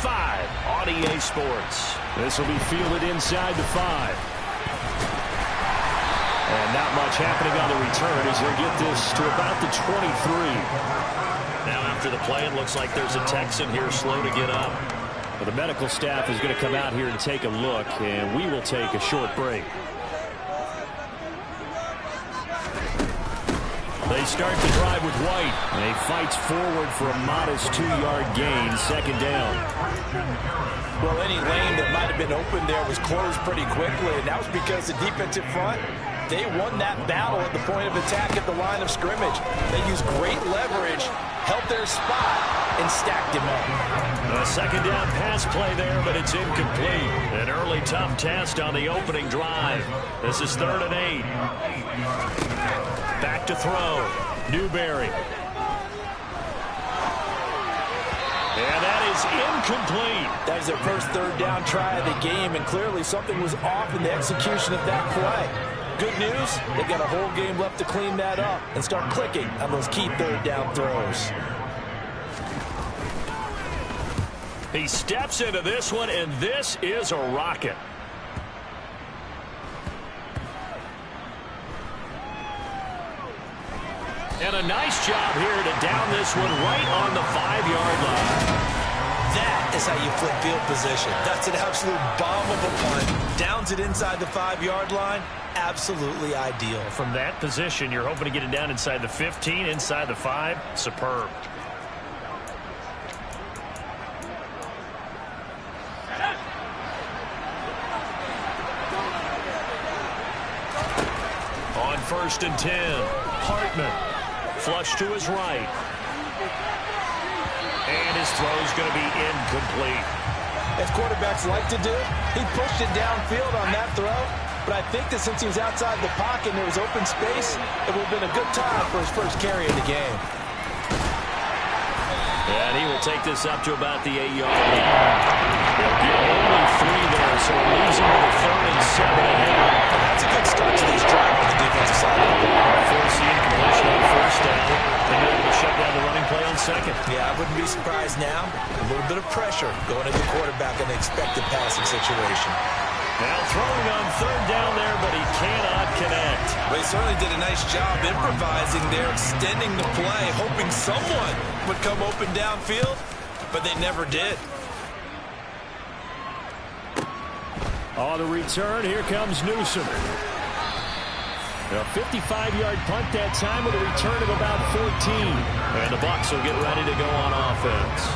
5 on EA Sports. This will be fielded inside the 5. And not much happening on the return as they get this to about the 23. Now after the play, it looks like there's a Texan here slow to get up. Well, the medical staff is going to come out here and take a look, and we will take a short break. They start the drive with White. And he fights forward for a modest 2-yard gain, second down. Well, any lane that might have been open there was closed pretty quickly, and that was because the defensive front, they won that battle at the point of attack at the line of scrimmage. They used great leverage, held their spot, and stacked him up. A second down pass play there, but it's incomplete. An early tough test on the opening drive. This is 3rd and 8. Back to throw. Newberry. And that is incomplete. That is their first 3rd down try of the game, and clearly something was off in the execution of that play. Good news, they've got a whole game left to clean that up and start clicking on those key 3rd down throws. He steps into this one, and this is a rocket. And a nice job here to down this one right on the 5-yard line. That is how you flip field position. That's an absolute bomb of a punt. Downs it inside the 5-yard line. Absolutely ideal. From that position, you're hoping to get it down inside the 15, inside the 5. Superb. On 1st and 10, Hartman. Flush to his right. And his throw is going to be incomplete. As quarterbacks like to do, he pushed it downfield on that throw. But I think that since he was outside the pocket and there was open space, it would have been a good time for his first carry of the game. And he will take this up to about the 8-yard line. They'll get only 3 there, so it leaves him with a 3rd and 7 ahead. That's a good start to this drive on the defensive side. Force the incompletion on 1st down. They'll be able to shut down the running play on 2nd. Yeah, I wouldn't be surprised now. A little bit of pressure going at the quarterback in the expected passing situation. Now throwing on 3rd down there, but he cannot connect. Well, he certainly did a nice job improvising there, extending the play, hoping someone would come open downfield, but they never did. On the return, here comes Newsome. A 55-yard punt that time with a return of about 14. And the Bucs will get ready to go on offense.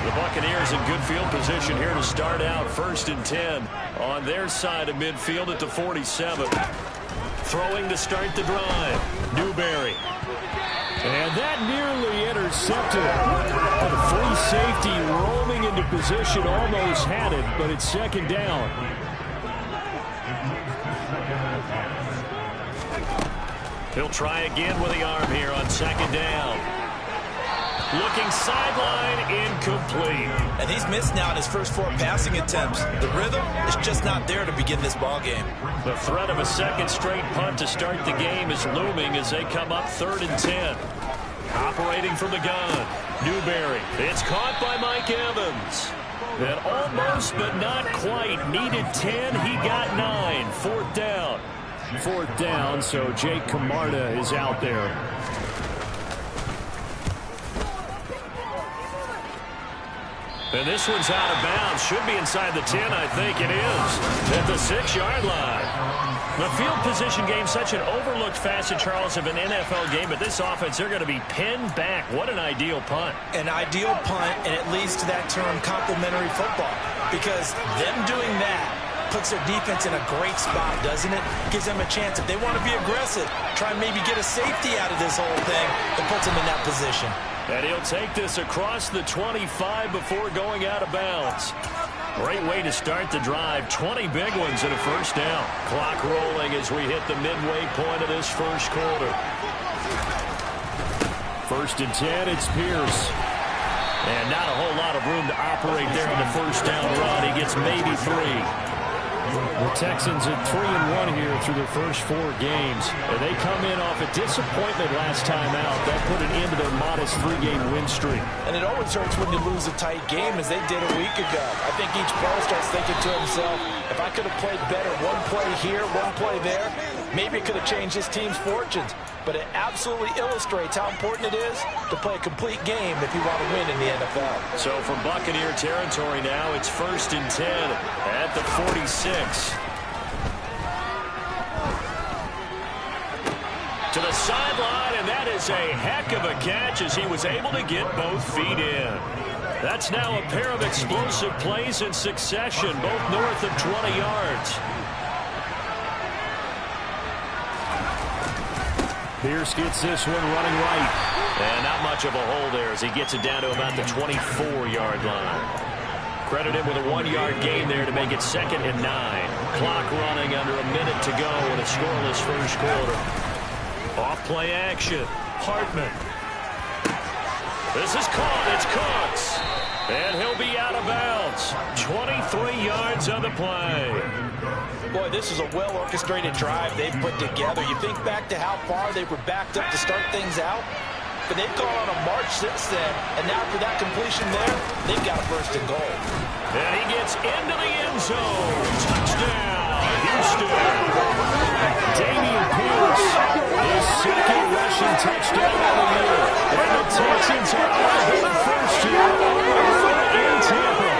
The Buccaneers in good field position here to start out 1st and 10 on their side of midfield at the 47. Throwing to start the drive. Newberry. And that nearly intercepted. The free safety roaming into position almost had it, but it's 2nd down. He'll try again with the arm here on 2nd down. Looking sideline, incomplete. And he's missed now in his first 4 passing attempts. The rhythm is just not there to begin this ball game. The threat of a 2nd straight punt to start the game is looming as they come up 3rd and 10. Operating from the gun, Newberry. It's caught by Mike Evans. And almost but not quite. Needed 10, he got 9. 4th down. 4th down, so Jake Camarda is out there. And this one's out of bounds. Should be inside the 10, I think it is. At the 6-yard line. The field position game, such an overlooked facet, Charles, of an NFL game. But this offense, they're going to be pinned back. What an ideal punt. An ideal punt, and it leads to that term complementary football. Because them doing that puts their defense in a great spot, doesn't it? Gives them a chance. If they want to be aggressive, try and maybe get a safety out of this whole thing, it puts them in that position. And he'll take this across the 25 before going out of bounds. Great way to start the drive. 20 big ones and a 1st down. Clock rolling as we hit the midway point of this 1st quarter. 1st and 10, it's Pierce. And not a whole lot of room to operate there on the 1st down run. He gets maybe 3. The Texans at 3-1 here through their first 4 games. They come in off a disappointment last time out. That put an end to their modest 3-game win streak. And it always hurts when you lose a tight game, as they did a week ago. I think each player starts thinking to himself, if I could have played better one play here, one play there, maybe it could have changed his team's fortunes. But it absolutely illustrates how important it is to play a complete game if you want to win in the NFL. So from Buccaneer territory now, it's 1st and 10 at the 46. To the sideline, and that is a heck of a catch as he was able to get both feet in. That's now a pair of explosive plays in succession, both north of 20 yards. Pierce gets this one running right. And not much of a hole there as he gets it down to about the 24-yard line. Credit him with a 1-yard gain there to make it 2nd and 9. Clock running under a minute to go in a scoreless first quarter. Off play action. Hartman. This is caught. It's Cox. And he'll be out of bounds. 23 yards on the play. Boy, this is a well-orchestrated drive they've put together. You think back to how far they were backed up to start things out, but they've gone on a march since then, and now for that completion there, they've got a 1st and goal. And he gets into the end zone. Touchdown, Houston. Damian Pierce, his 2nd rushing touchdown of the year. And the Texans are on their first year in Tampa.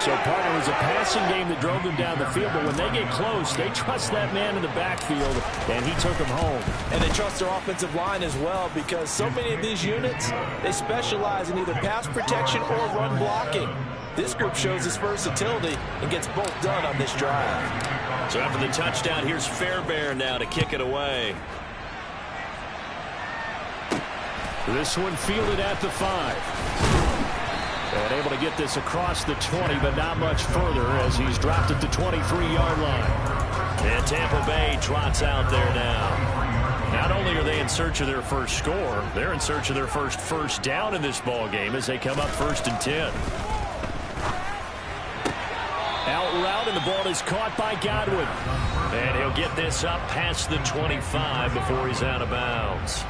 So, partner, it was a passing game that drove them down the field, but when they get close, they trust that man in the backfield, and he took them home. And they trust their offensive line as well, because so many of these units, they specialize in either pass protection or run blocking. This group shows its versatility and gets both done on this drive. So after the touchdown, here's Fairbairn now to kick it away. This one fielded at the 5. And able to get this across the 20, but not much further as he's dropped at the 23-yard line. And Tampa Bay trots out there now. Not only are they in search of their first score, they're in search of their first down in this ball game as they come up 1st and 10. Out route, and the ball is caught by Godwin. And he'll get this up past the 25 before he's out of bounds.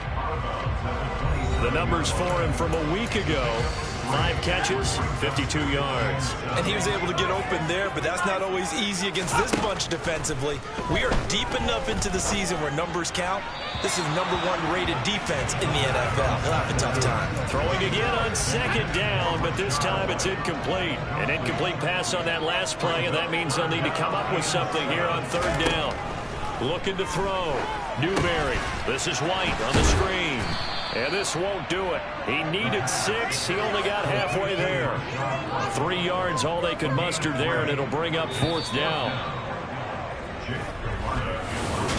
The numbers for him from a week ago. 5 catches, 52 yards. And he was able to get open there, but that's not always easy against this bunch defensively. We are deep enough into the season where numbers count. This is #1 rated defense in the NFL. He'll have a tough time. Throwing again on 2nd down, but this time it's incomplete. An incomplete pass on that last play, and that means they'll need to come up with something here on 3rd down. Looking to throw. Newberry. This is White on the screen. And this won't do it. He needed 6. He only got halfway there. 3 yards all they could muster there, and it'll bring up 4th down.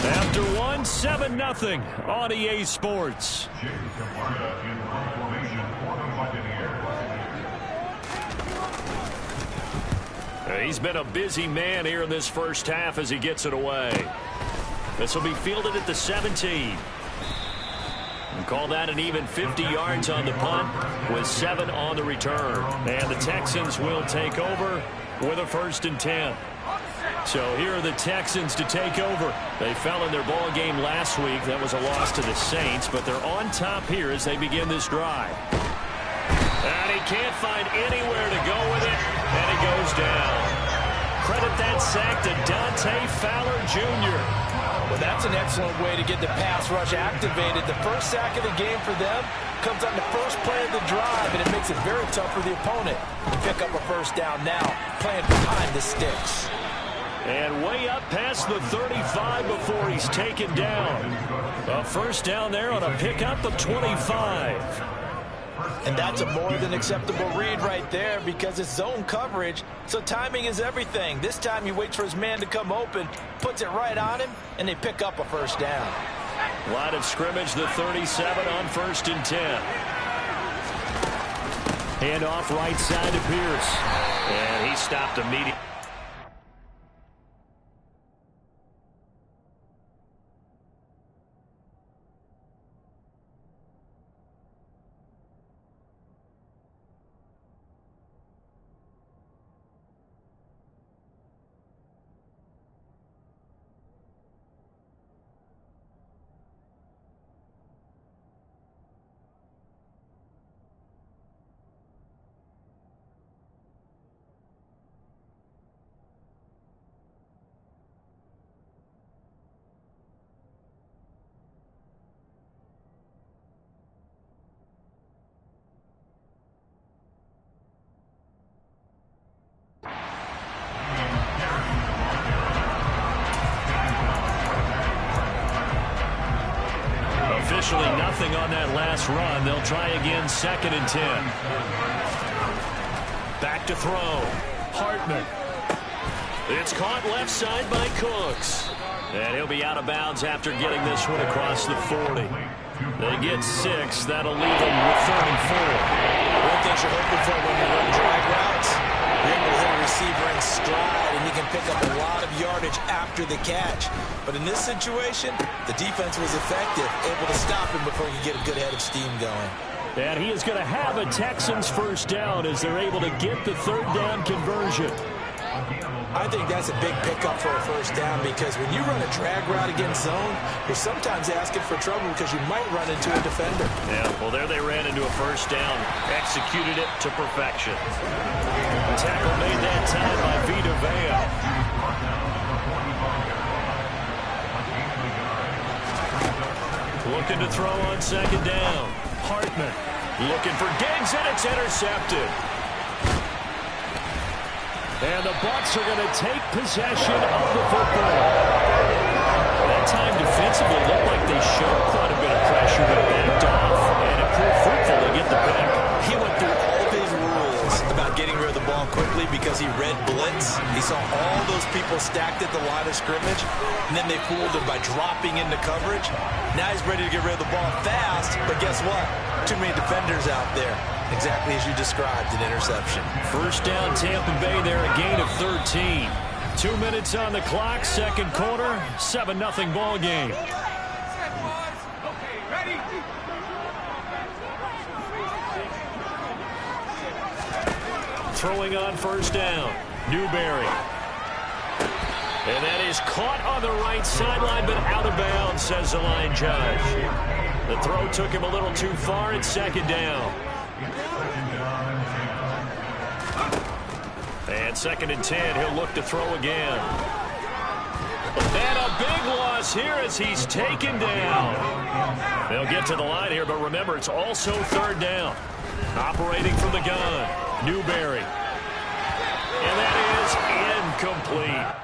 After 1, 7-0 on EA Sports. He's been a busy man here in this first half as he gets it away. This will be fielded at the 17. And call that an even 50 yards on the punt with 7 on the return. And the Texans will take over with a 1st and 10. So here are the Texans to take over. They fell in their ball game last week. That was a loss to the Saints, but they're on top here as they begin this drive. And he can't find anywhere to go with it, and he goes down. Credit that sack to Dante Fowler Jr. Well, that's an excellent way to get the pass rush activated. The first sack of the game for them comes on the first play of the drive, and it makes it very tough for the opponent to pick up a 1st down now, playing behind the sticks. And way up past the 35 before he's taken down. A 1st down there on a pickup of 25. And that's a more than acceptable read right there because it's zone coverage, so timing is everything. This time he waits for his man to come open, puts it right on him, and they pick up a 1st down. Line of scrimmage, the 37 on 1st and 10. Hand off right side to Pierce. And he stopped immediately. nothing on that last run. They'll try again, 2nd and 10. Back to throw. Hartman. It's caught left side by Cooks. And he'll be out of bounds after getting this one across the 40. They get 6. That'll leave them with 3rd and 4. One thing you're hoping for when you run drag routes, you're able to hit a receiver in stride, and he can pick up a lot of yardage after the catch. But in this situation, the defense was effective, able to stop him before he could get a good head of steam going. And he is going to have a Texans first down as they're able to get the 3rd down conversion. I think that's a big pickup for a first down, because when you run a drag route against zone, you're sometimes asking for trouble because you might run into a defender. Yeah, well, there they ran into a first down, executed it to perfection. Tackle made that time by Vita Vea. Looking to throw on 2nd down. Hartman looking for Diggs, and it's intercepted. And the Bucs are going to take possession of the football. That time defensively looked like they showed quite a bit of pressure, but backed off, and it proved fruitful to get the pick. He went through all of his rules about getting rid of the ball quickly because he read blitz. He saw all those people stacked at the line of scrimmage, and then they fooled him by dropping into coverage. Now he's ready to get rid of the ball fast, but guess what? Too many defenders out there. Exactly as you described, an interception. First down, Tampa Bay there, a gain of 13. 2 minutes on the clock, 2nd quarter, 7-0 ball game. Throwing on first down, Newberry. And that is caught on the right sideline, but out of bounds, says the line judge. The throw took him a little too far. It's 2nd down. And 2nd and 10, he'll look to throw again. And a big loss here as he's taken down. They'll get to the line here, but remember, it's also 3rd down. Operating from the gun, Newberry. And that is incomplete.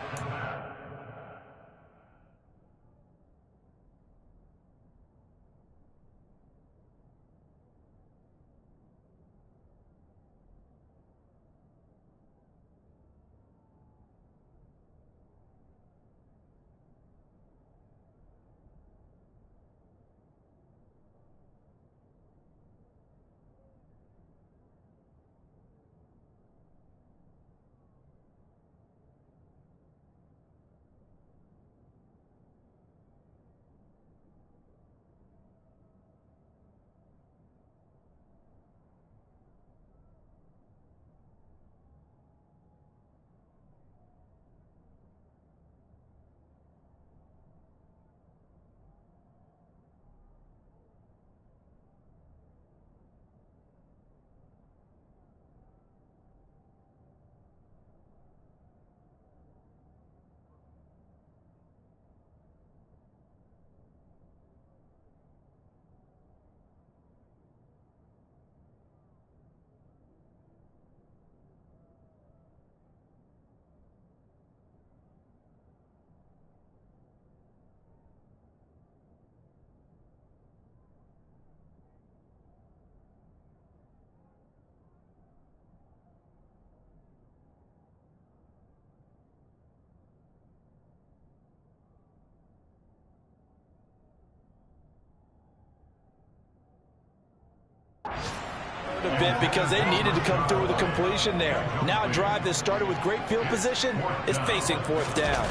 A bit because they needed to come through with a completion there. Now a drive that started with great field position is facing 4th down.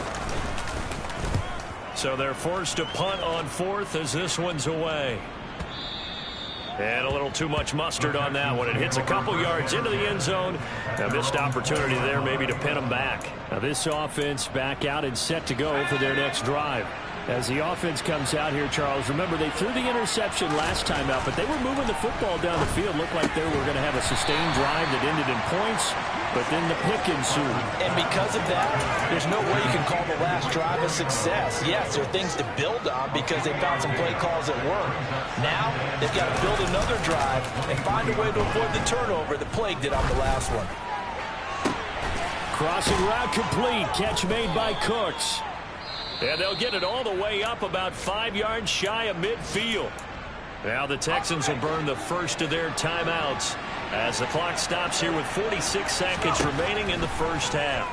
So they're forced to punt on 4th as this one's away. And a little too much mustard on that one. It hits a couple yards into the end zone. A missed opportunity there maybe to pin them back. Now this offense back out and set to go for their next drive. As the offense comes out here, Charles, remember they threw the interception last time out, but they were moving the football down the field. Looked like they were going to have a sustained drive that ended in points, but then the pick ensued. And because of that, there's no way you can call the last drive a success. Yes, there are things to build on because they found some play calls that work. Now, they've got to build another drive and find a way to avoid the turnover that plagued it on the last one. Crossing route complete. Catch made by Cooks. And they'll get it all the way up about 5 yards shy of midfield. Now the Texans will burn the first of their timeouts as the clock stops here with 46 seconds remaining in the first half.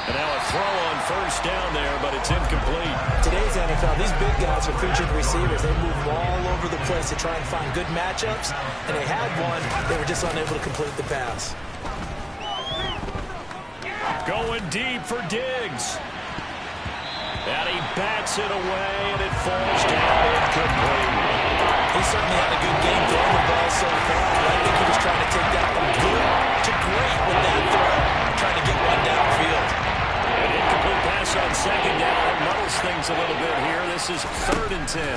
And now a throw on first down there, but it's incomplete. Today's NFL, these big guys are featured receivers. They move all over the place to try and find good matchups, and they had one. They were just unable to complete the pass. Going deep for Diggs. And he bats it away, and it falls down incomplete. He certainly had a good game throwing the ball so far. I think he was trying to take that from good to great with that throw, trying to get one downfield. An incomplete pass on second down. It muddles things a little bit here. This is 3rd and 10.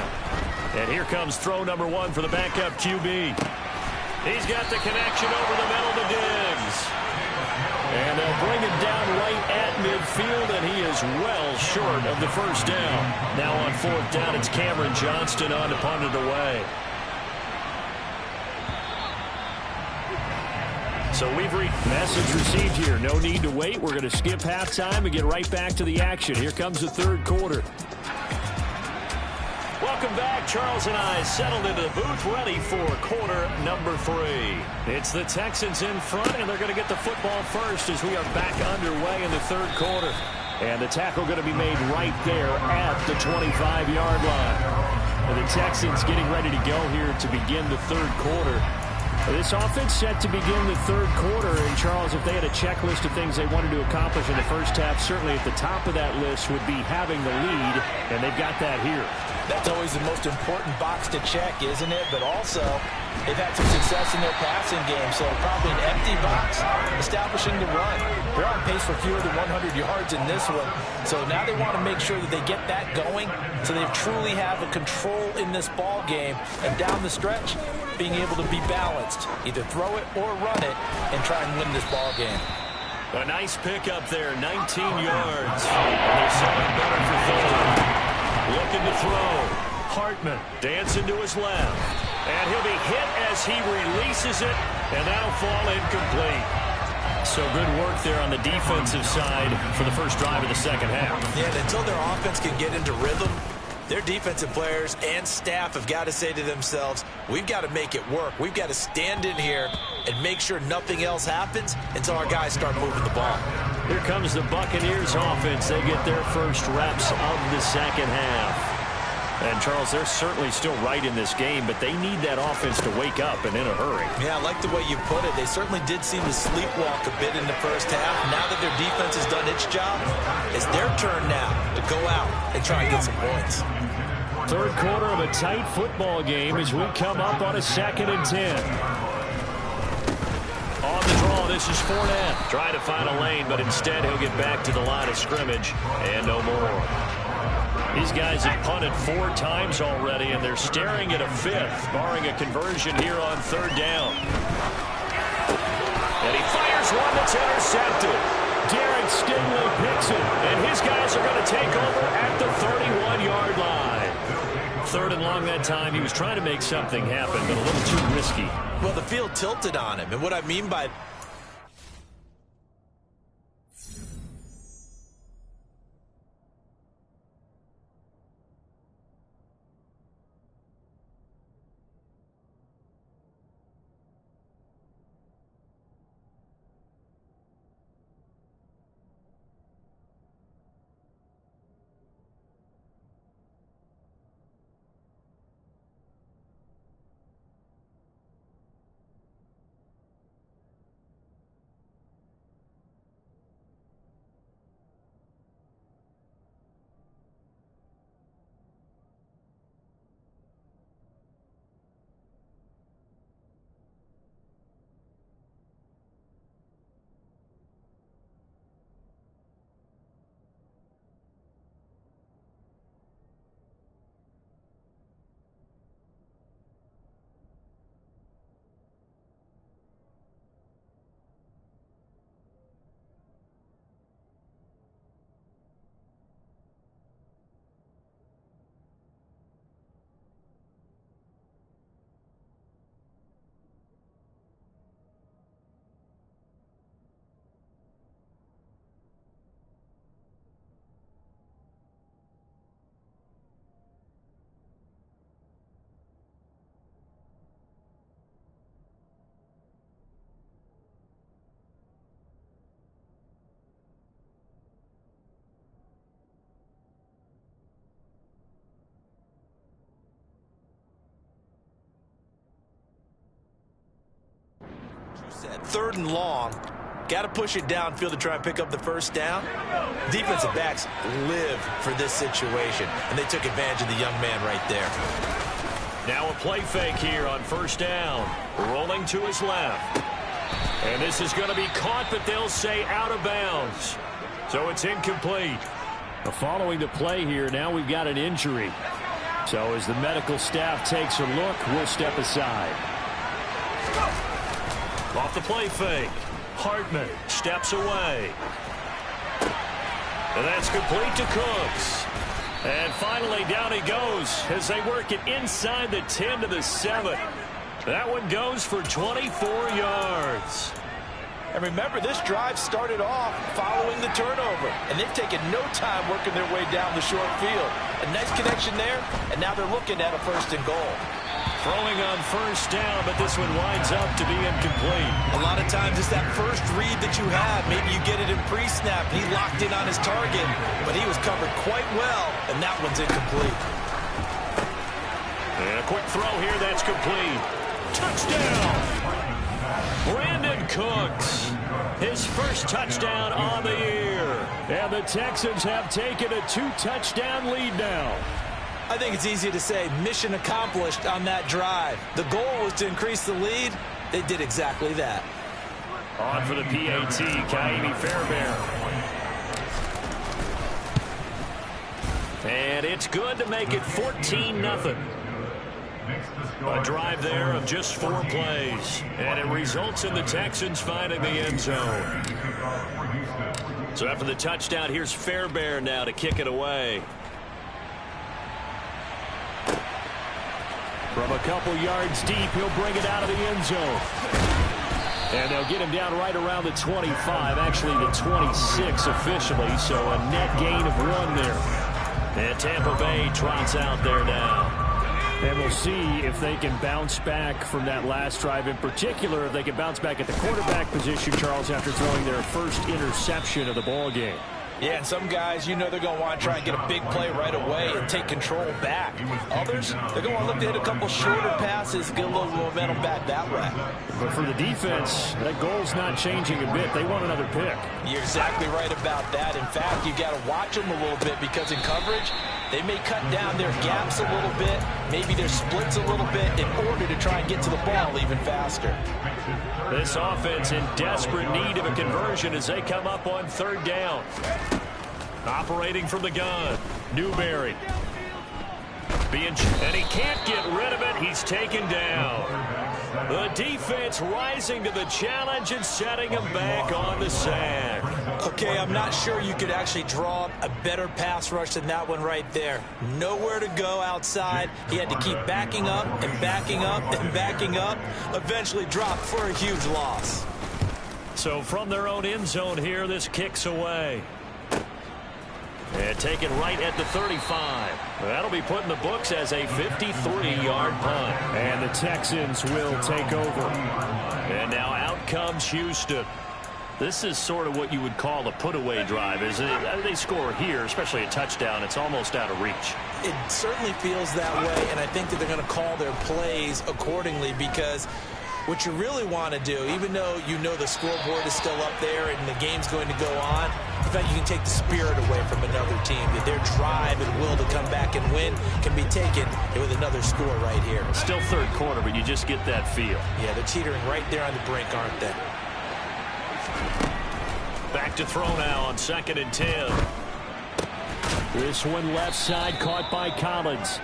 And here comes throw number 1 for the backup QB. He's got the connection over the middle to Diggs. And they'll bring it down right at midfield, and he is well short of the first down. Now on 4th down, it's Cameron Johnston on to punt it away. So we've reached message received here. No need to wait. We're going to skip halftime and get right back to the action. Here comes the third quarter. Welcome back. Charles and I settled into the booth, ready for quarter number 3. It's the Texans in front, and they're going to get the football first as we are back underway in the third quarter. And the tackle going to be made right there at the 25-yard line. And the Texans getting ready to go here to begin the third quarter. This offense set to begin the third quarter, and Charles, if they had a checklist of things they wanted to accomplish in the first half, certainly at the top of that list would be having the lead, and they've got that here. That's always the most important box to check, isn't it? But also, they've had some success in their passing game, so probably an empty box, establishing the run. They're on pace for fewer than 100 yards in this one, so now they want to make sure that they get that going, so they truly have a control in this ball game, and down the stretch, being able to be balanced, either throw it or run it, and try and win this ball game. A nice pickup there, 19 yards. And they're setting better for third. Looking to throw. Hartman dancing to his left. And he'll be hit as he releases it, and that'll fall incomplete. So good work there on the defensive side for the first drive of the second half. Yeah, and until their offense can get into rhythm, their defensive players and staff have got to say to themselves, we've got to make it work. We've got to stand in here and make sure nothing else happens until our guys start moving the ball. Here comes the Buccaneers offense. They get their first reps of the second half. And, Charles, they're certainly still right in this game, but they need that offense to wake up and in a hurry. Yeah, I like the way you put it. They certainly did seem to sleepwalk a bit in the first half. Now that their defense has done its job, it's their turn now to go out and try and get some points. Third quarter of a tight football game as we come up on a 2nd and 10. On the draw, this is Fournette. Trying to find a lane, but instead he'll get back to the line of scrimmage and no more. These guys have punted 4 times already, and they're staring at a 5th, barring a conversion here on 3rd down. And he fires one that's intercepted. Derek Stingley picks it, and his guys are going to take over at the 31-yard line. 3rd and long that time. He was trying to make something happen, but a little too risky. Well, the field tilted on him, and what I mean by 3rd and long. Got to push it downfield to try and pick up the first down. Defensive backs live for this situation, and they took advantage of the young man right there. Now a play fake here on 1st down. Rolling to his left. And this is going to be caught, but they'll say out of bounds. So it's incomplete. Following the play here, now we've got an injury. So as the medical staff takes a look, we'll step aside. Off the play fake. Hartman steps away. And that's complete to Cooks. And finally down he goes as they work it inside the 10 to the 7. That one goes for 24 yards. And remember, this drive started off following the turnover. And they've taken no time working their way down the short field. A nice connection there, and now they're looking at a 1st and goal. Throwing on 1st down, but this one winds up to be incomplete. A lot of times it's that first read that you have. Maybe you get it in pre-snap, and he locked in on his target, but he was covered quite well, and that one's incomplete. And a quick throw here, that's complete. Touchdown! Brandon Cooks, his first touchdown on the year. And the Texans have taken a 2-touchdown lead now. I think it's easy to say mission accomplished on that drive. The goal was to increase the lead. They did exactly that. On for the PAT, Ka'imi Fairbairn. And it's good to make it 14-0. A drive there of just 4 plays. And it results in the Texans finding the end zone. So after the touchdown, here's Fairbairn now to kick it away. From a couple yards deep, he'll bring it out of the end zone. And they'll get him down right around the 25, actually the 26 officially, so a net gain of 1 there. And Tampa Bay trots out there now. And we'll see if they can bounce back from that last drive, in particular if they can bounce back at the quarterback position, Charles, after throwing their first interception of the ball game. Yeah, and some guys, you know they're going to want to try and get a big play right away and take control back. Others, they're going to want to look to hit a couple shorter passes, get a little momentum back that way. But for the defense, that goal's not changing a bit. They want another pick. You're exactly right about that. In fact, you've got to watch them a little bit because in coverage, they may cut down their gaps a little bit, maybe their splits a little bit in order to try and get to the ball even faster. This offense in desperate need of a conversion as they come up on 3rd down. Operating from the gun, Newberry. And he can't get rid of it. He's taken down. The defense rising to the challenge and setting him back on the sack. Okay, I'm not sure you could actually draw up a better pass rush than that one right there. Nowhere to go outside. He had to keep backing up and backing up and backing up. Eventually dropped for a huge loss. So from their own end zone here, this kicks away. And taken right at the 35. That'll be put in the books as a 53-yard punt. And the Texans will take over. And now out comes Houston. This is sort of what you would call a put-away drive, isn't it? They score here, especially a touchdown. It's almost out of reach. It certainly feels that way, and I think that they're going to call their plays accordingly because what you really want to do, even though you know the scoreboard is still up there and the game's going to go on, in fact, you can take the spirit away from another team. Their drive and will to come back and win can be taken with another score right here. Still 3rd quarter, but you just get that feel. Yeah, they're teetering right there on the brink, aren't they? Back to throw now on 2nd and 10. This one left side caught by Collins.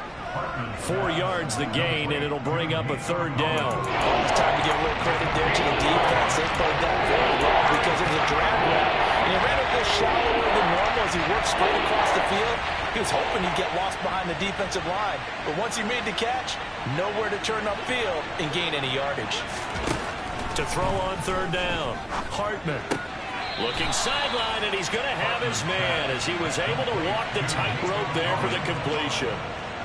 4 yards the gain, and it'll bring up a 3rd down. It's time to give a little credit there to the defense. They played that very well because it was a drag route. And he ran a little shallower than normal as he worked straight across the field. He was hoping he'd get lost behind the defensive line. But once he made the catch, nowhere to turn upfield and gain any yardage. To throw on 3rd down, Hartman. Looking sideline, and he's going to have his man as he was able to walk the tightrope there for the completion.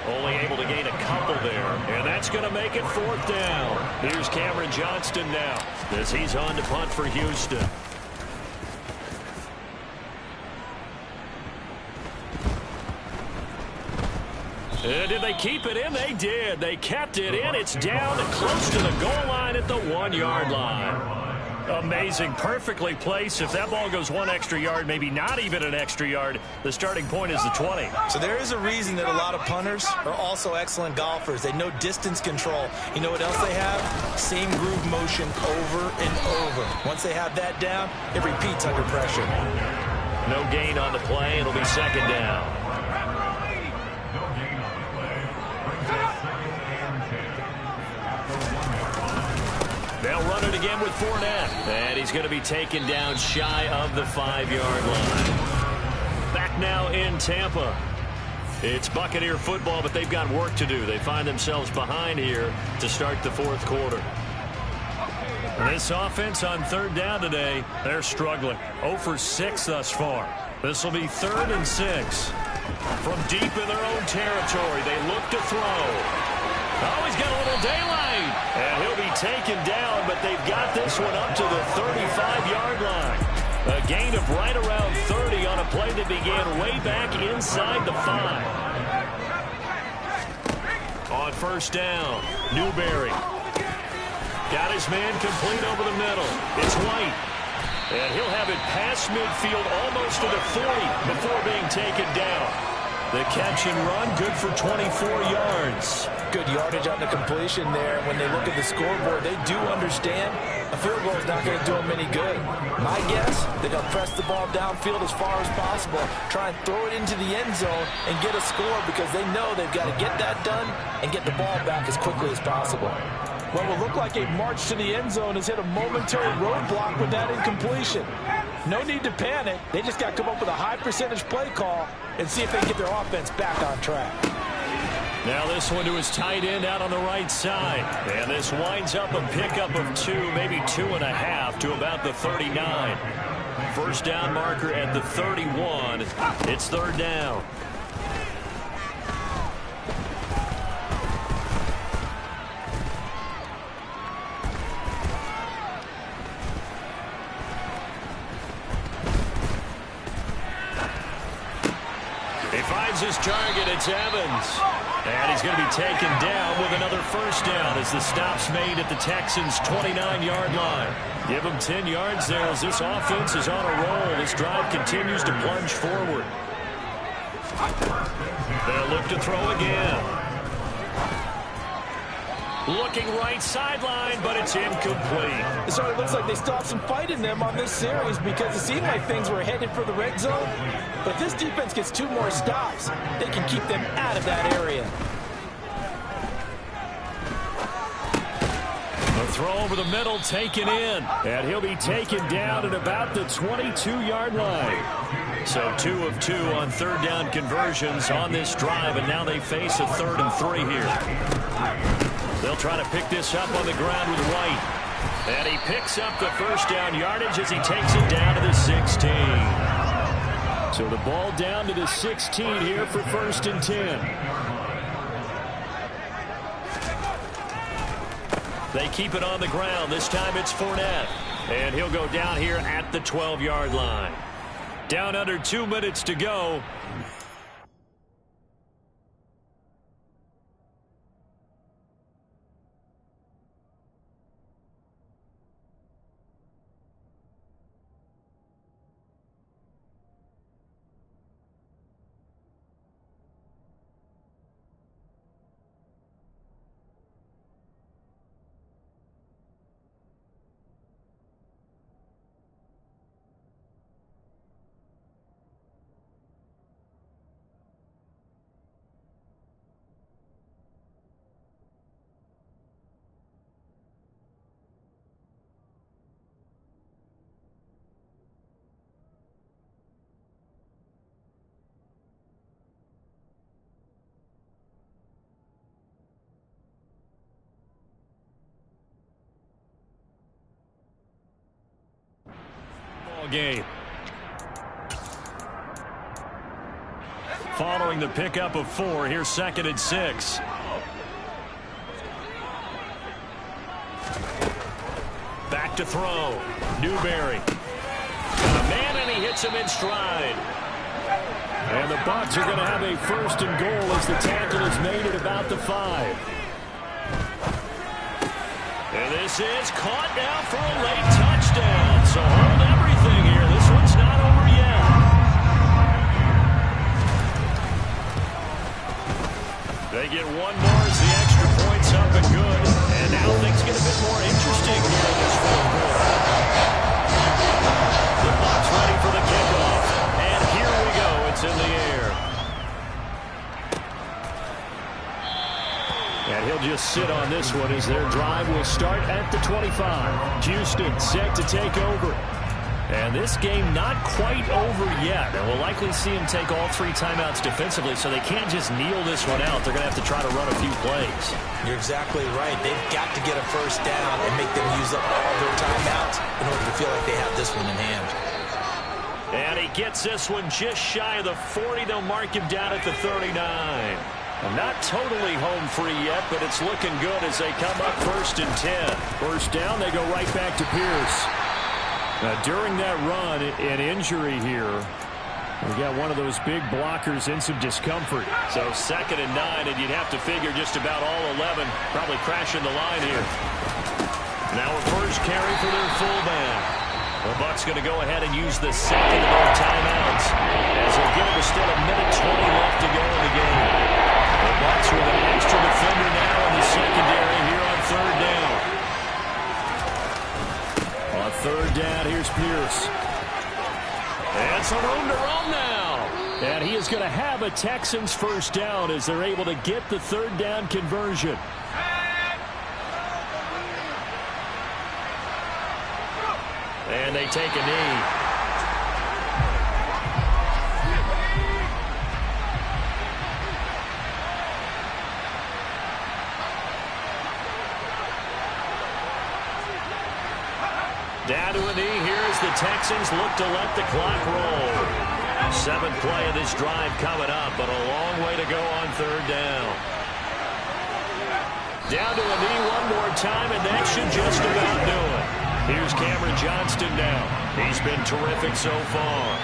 Only able to gain a couple there, and that's going to make it 4th down. Here's Cameron Johnston now as he's on to punt for Houston. Did they keep it in? They did. They kept it in. It's down close to the goal line at the 1-yard line. Amazing. Perfectly placed. If that ball goes one extra yard, maybe not even an extra yard, the starting point is the 20. So there is a reason that a lot of punters are also excellent golfers. They know distance control. You know what else they have? Same groove motion over and over. Once they have that down, it repeats under pressure. No gain on the play. It'll be second down. They'll run it again with Fournette. And he's going to be taken down shy of the 5-yard line. Back now in Tampa. It's Buccaneer football, but they've got work to do. They find themselves behind here to start the fourth quarter. This offense on third down today, they're struggling. 0 for 6 thus far. This will be 3rd and 6. From deep in their own territory, they look to throw. Oh, he's got a little daylight. And he'll be taken down, but they've got this one up to the 35-yard line. A gain of right around 30 on a play that began way back inside the 5. On first down, Newberry. Got his man complete over the middle. It's White. And he'll have it past midfield almost to the 40 before being taken down. The catch and run, good for 24 yards. Good yardage on the completion there. When they look at the scoreboard, they do understand a field goal is not going to do them any good. My guess, they're going to press the ball downfield as far as possible, try and throw it into the end zone and get a score because they know they've got to get that done and get the ball back as quickly as possible. What will look like a march to the end zone has hit a momentary roadblock with that incompletion. No need to panic. They just got to come up with a high percentage play call and see if they can get their offense back on track. Now this one to his tight end out on the right side. And this winds up a pickup of 2, maybe 2.5 to about the 39. First down marker at the 31. It's third down. His target, it's Evans. And he's going to be taken down with another first down as the stop's made at the Texans' 29-yard line. Give them 10 yards there as this offense is on a roll. This drive continues to plunge forward. They'll look to throw again. Looking right sideline, but it's incomplete. So it looks like they still have some fight in them on this series because it seemed like things were headed for the red zone. But if this defense gets 2 more stops, they can keep them out of that area. A throw over the middle taken in. And he'll be taken down at about the 22-yard line. So 2 of 2 on third down conversions on this drive, and now they face a 3rd and 3 here. They'll try to pick this up on the ground with White. And he picks up the first down yardage as he takes it down to the 16. So the ball down to the 16 here for 1st and 10. They keep it on the ground. This time it's Fournette. And he'll go down here at the 12-yard line. Down under 2 minutes to go. Game. Following the pickup of 4, here's 2nd and 6. Back to throw. Newberry. Got a man, and he hits him in stride. And the Bucs are going to have a 1st and goal as the tackle is made at about the 5. And this is caught now for a late touchdown. first down. So hold everything here. This one's not over yet. They get one more as the extra point's up and good. And now things get a bit more interesting here in this fourth quarter. The Bucs ready for the kickoff. And here we go. It's in the air. And he'll just sit on this one as their drive will start at the 25. Houston set to take over. And this game not quite over yet. And we'll likely see him take all 3 timeouts defensively, so they can't just kneel this one out. They're going to have to try to run a few plays. You're exactly right. They've got to get a first down and make them use up all their timeouts in order to feel like they have this one in hand. And he gets this one just shy of the 40. They'll mark him down at the 39. Not totally home free yet, but it's looking good as they come up 1st and 10. First down, they go right back to Pierce. Now, during that run, an injury here. We got one of those big blockers in some discomfort. So 2nd and 9, and you'd have to figure just about all 11 probably crashing the line here. Now a first carry for their fullback. The Bucs going to go ahead and use the second of their timeouts as they'll give it still a minute 20 left to go in the game. The Bucs with an extra defender now in the secondary here on 3rd down. On 3rd down, here's Pierce. And some room to run now. And he is going to have a Texans first down as they're able to get the 3rd down conversion. And they take a knee. Down to a knee here as the Texans look to let the clock roll. 7th play of this drive coming up, but a long way to go on 3rd down. Down to a knee one more time, and that should just about do it. Here's Cameron Johnston now. He's been terrific so far.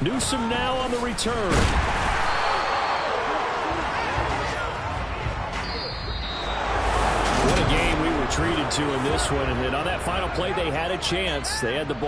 Newsome now on the return. What a game we were treated to in this one. And on that final play, they had a chance. They had the ball.